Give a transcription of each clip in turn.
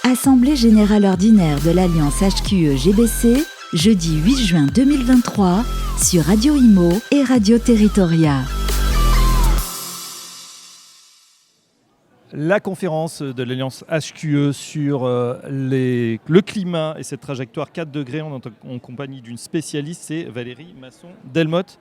Assemblée générale ordinaire de l'Alliance HQE-GBC, jeudi 8 juin 2023, sur Radio Imo et Radio Territoria. La conférence de l'Alliance HQE sur le climat et cette trajectoire 4 degrés en compagnie d'une spécialiste, c'est Valérie Masson-Delmotte,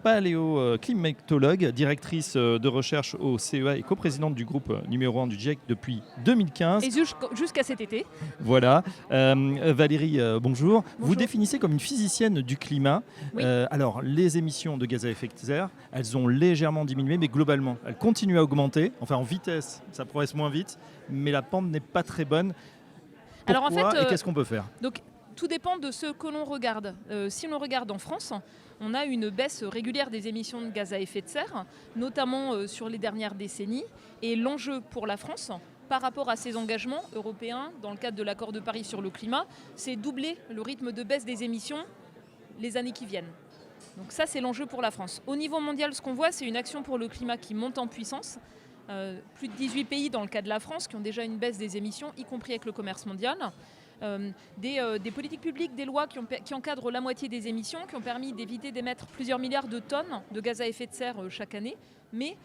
paléoclimatologue, directrice de recherche au CEA et coprésidente du groupe numéro 1 du GIEC depuis 2015. Et jusqu'à cet été. Voilà. Valérie, bonjour. Bonjour. Vous définissez comme une physicienne du climat. Oui. Alors, les émissions de gaz à effet de serre, elles ont légèrement diminué, mais globalement, elles continuent à augmenter. Enfin, en vitesse, ça progresse moins vite, mais la pente n'est pas très bonne. Pourquoi Alors, en fait, et qu'est-ce qu'on peut faire ? Donc, tout dépend de ce que l'on regarde. Si l'on regarde en France, on a une baisse régulière des émissions de gaz à effet de serre, notamment sur les dernières décennies. Et l'enjeu pour la France, par rapport à ses engagements européens dans le cadre de l'accord de Paris sur le climat, c'est doubler le rythme de baisse des émissions les années qui viennent. Donc ça, c'est l'enjeu pour la France. Au niveau mondial, ce qu'on voit, c'est une action pour le climat qui monte en puissance. Plus de 18 pays, dans le cas de la France, qui ont déjà une baisse des émissions, y compris avec le commerce mondial. Des politiques publiques, des lois qui encadrent la moitié des émissions, qui ont permis d'éviter d'émettre plusieurs milliards de tonnes de gaz à effet de serre chaque année, mais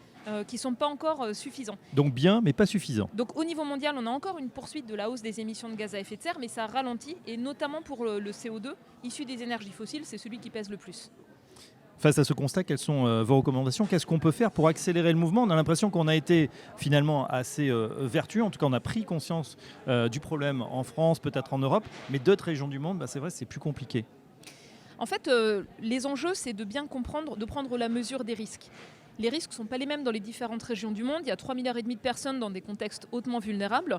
qui ne sont pas encore suffisants. Donc bien, mais pas suffisant. Donc au niveau mondial, on a encore une poursuite de la hausse des émissions de gaz à effet de serre, mais ça ralentit, et notamment pour le CO2, issu des énergies fossiles, c'est celui qui pèse le plus. Face à ce constat, quelles sont vos recommandations ? Qu'est-ce qu'on peut faire pour accélérer le mouvement ? On a l'impression qu'on a été finalement assez vertueux. En tout cas, on a pris conscience du problème en France, peut-être en Europe, mais d'autres régions du monde, c'est vrai, c'est plus compliqué. En fait, les enjeux, c'est de bien comprendre, de prendre la mesure des risques. Les risques ne sont pas les mêmes dans les différentes régions du monde. Il y a 3,5 milliards de personnes dans des contextes hautement vulnérables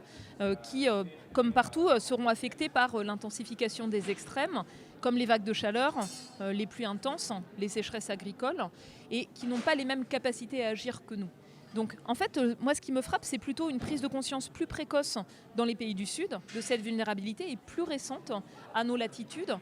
qui, comme partout, seront affectées par l'intensification des extrêmes, comme les vagues de chaleur, les pluies intenses, les sécheresses agricoles, et qui n'ont pas les mêmes capacités à agir que nous. Donc en fait, moi ce qui me frappe, c'est plutôt une prise de conscience plus précoce dans les pays du Sud de cette vulnérabilité et plus récente à nos latitudes,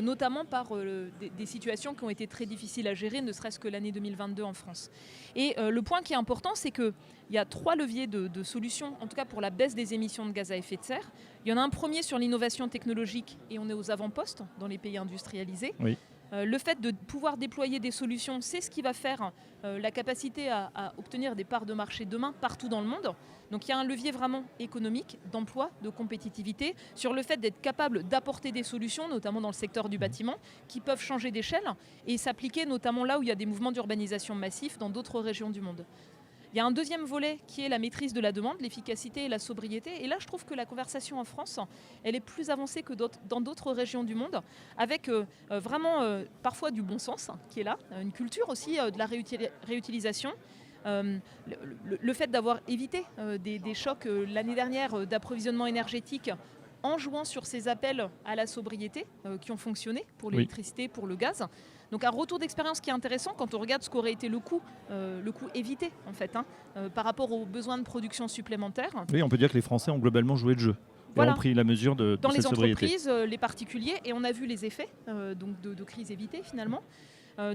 notamment par des situations qui ont été très difficiles à gérer, ne serait-ce que l'année 2022 en France. Et le point qui est important, c'est qu'il y a 3 leviers de solutions, en tout cas pour la baisse des émissions de gaz à effet de serre. Il y en a un premier sur l'innovation technologique, et on est aux avant-postes dans les pays industrialisés. Oui. Le fait de pouvoir déployer des solutions, c'est ce qui va faire la capacité à obtenir des parts de marché demain partout dans le monde. Donc il y a un levier vraiment économique, d'emploi, de compétitivité, sur le fait d'être capable d'apporter des solutions, notamment dans le secteur du bâtiment, qui peuvent changer d'échelle et s'appliquer notamment là où il y a des mouvements d'urbanisation massifs dans d'autres régions du monde. Il y a un deuxième volet qui est la maîtrise de la demande, l'efficacité et la sobriété. Et là, je trouve que la conversation en France, elle est plus avancée que dans d'autres régions du monde, avec vraiment parfois du bon sens qui est là, une culture aussi de la réutilisation. Le fait d'avoir évité des chocs l'année dernière d'approvisionnement énergétique en jouant sur ces appels à la sobriété qui ont fonctionné pour l'électricité, pour le gaz. Donc un retour d'expérience qui est intéressant quand on regarde ce qu'aurait été le coût évité en fait, par rapport aux besoins de production supplémentaires. Oui, on peut dire que les Français ont globalement joué le jeu. Voilà. Et ont pris la mesure de dans cette les sobriété. Entreprises, les particuliers, et on a vu les effets donc de crise évitée finalement.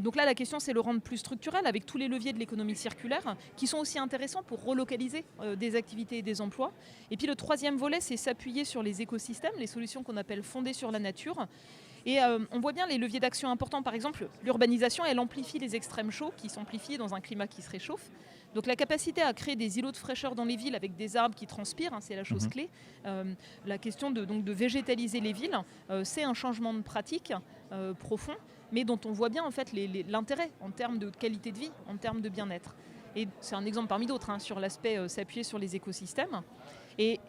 Donc là, la question, c'est le rendre plus structurel avec tous les leviers de l'économie circulaire qui sont aussi intéressants pour relocaliser des activités et des emplois. Et puis le troisième volet, c'est s'appuyer sur les écosystèmes, les solutions qu'on appelle fondées sur la nature. Et on voit bien les leviers d'action importants. Par exemple, l'urbanisation, elle amplifie les extrêmes chauds qui s'amplifient dans un climat qui se réchauffe. Donc la capacité à créer des îlots de fraîcheur dans les villes avec des arbres qui transpirent, c'est la chose clé. La question de végétaliser les villes, c'est un changement de pratique profond, mais dont on voit bien en fait l'intérêt en termes de qualité de vie, en termes de bien-être. Et c'est un exemple parmi d'autres sur l'aspect s'appuyer sur les écosystèmes. Et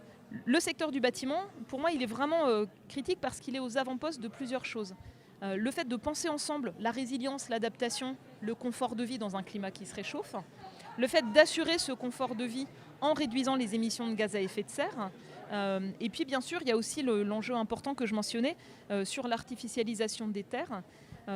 le secteur du bâtiment, pour moi, il est vraiment critique parce qu'il est aux avant-postes de plusieurs choses. Le fait de penser ensemble la résilience, l'adaptation, le confort de vie dans un climat qui se réchauffe, le fait d'assurer ce confort de vie en réduisant les émissions de gaz à effet de serre. Et puis, bien sûr, il y a aussi l'enjeu important que je mentionnais sur l'artificialisation des terres.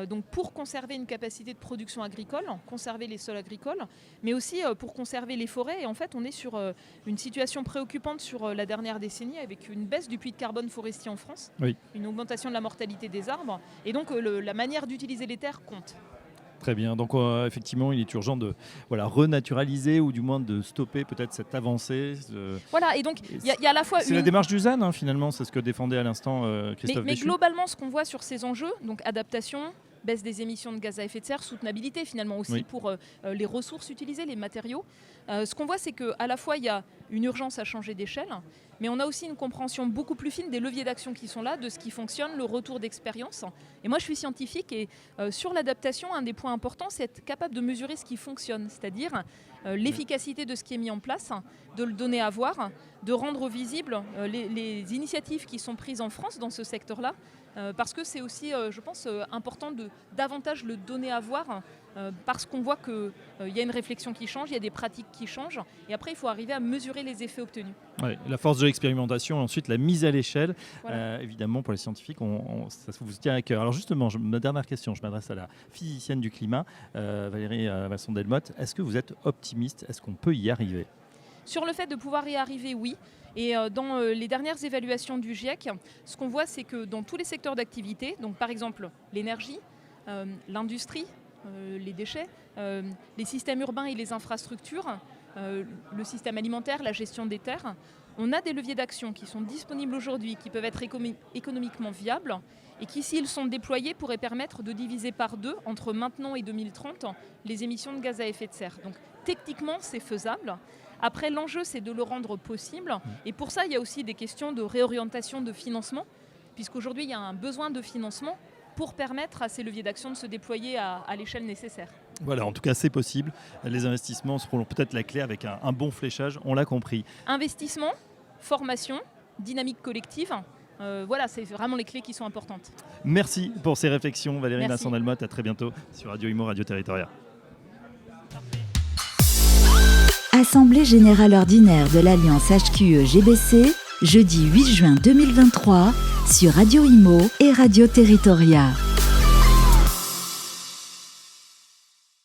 Donc pour conserver une capacité de production agricole, conserver les sols agricoles, mais aussi pour conserver les forêts. Et en fait, on est sur une situation préoccupante sur la dernière décennie avec une baisse du puits de carbone forestier en France, une augmentation de la mortalité des arbres. Et donc la manière d'utiliser les terres compte. Très bien. Donc effectivement, il est urgent de renaturaliser ou du moins de stopper peut-être cette avancée. Voilà, et donc il y a à la fois c'est la démarche du ZAN, finalement, c'est ce que défendait à l'instant Christophe mais Béchu. globalement, ce qu'on voit sur ces enjeux, donc adaptation, baisse des émissions de gaz à effet de serre, soutenabilité finalement aussi pour les ressources utilisées, les matériaux. Ce qu'on voit, c'est qu'à la fois, il y a une urgence à changer d'échelle, mais on a aussi une compréhension beaucoup plus fine des leviers d'action qui sont là, de ce qui fonctionne, le retour d'expérience. Et moi, je suis scientifique et sur l'adaptation, un des points importants, c'est être capable de mesurer ce qui fonctionne, c'est-à-dire l'efficacité de ce qui est mis en place, de le donner à voir, de rendre visibles les initiatives qui sont prises en France dans ce secteur-là, parce que c'est aussi, je pense, important de davantage le donner à voir, parce qu'on voit qu'il y a une réflexion qui change, il y a des pratiques qui changent, et après il faut arriver à mesurer les effets obtenus. Ouais, la force de l'expérimentation et ensuite la mise à l'échelle, Voilà. évidemment pour les scientifiques, ça vous tient à cœur. Alors justement, ma dernière question, je m'adresse à la physicienne du climat, Valérie Masson-Delmotte. Est-ce que vous êtes optimiste? Est-ce qu'on peut y arriver? Sur le fait de pouvoir y arriver, oui. Et dans les dernières évaluations du GIEC, ce qu'on voit, c'est que dans tous les secteurs d'activité, donc par exemple l'énergie, l'industrie, les déchets, les systèmes urbains et les infrastructures, le système alimentaire, la gestion des terres, on a des leviers d'action qui sont disponibles aujourd'hui, qui peuvent être économiquement viables et qui, s'ils sont déployés, pourraient permettre de diviser par 2 entre maintenant et 2030 les émissions de gaz à effet de serre. Donc techniquement, c'est faisable. Après, l'enjeu, c'est de le rendre possible. Et pour ça, il y a aussi des questions de réorientation de financement, puisqu'aujourd'hui, il y a un besoin de financement pour permettre à ces leviers d'action de se déployer à l'échelle nécessaire. Voilà, en tout cas, c'est possible. Les investissements seront peut-être la clé avec un bon fléchage, on l'a compris. Investissement, formation, dynamique collective, voilà, c'est vraiment les clés qui sont importantes. Merci pour ces réflexions, Valérie Merci. Masson-Delmotte. À très bientôt sur Radio Imo, Radio Territoria. Assemblée générale ordinaire de l'Alliance HQE-GBC, jeudi 8 juin 2023, sur Radio Imo et Radio Territoria.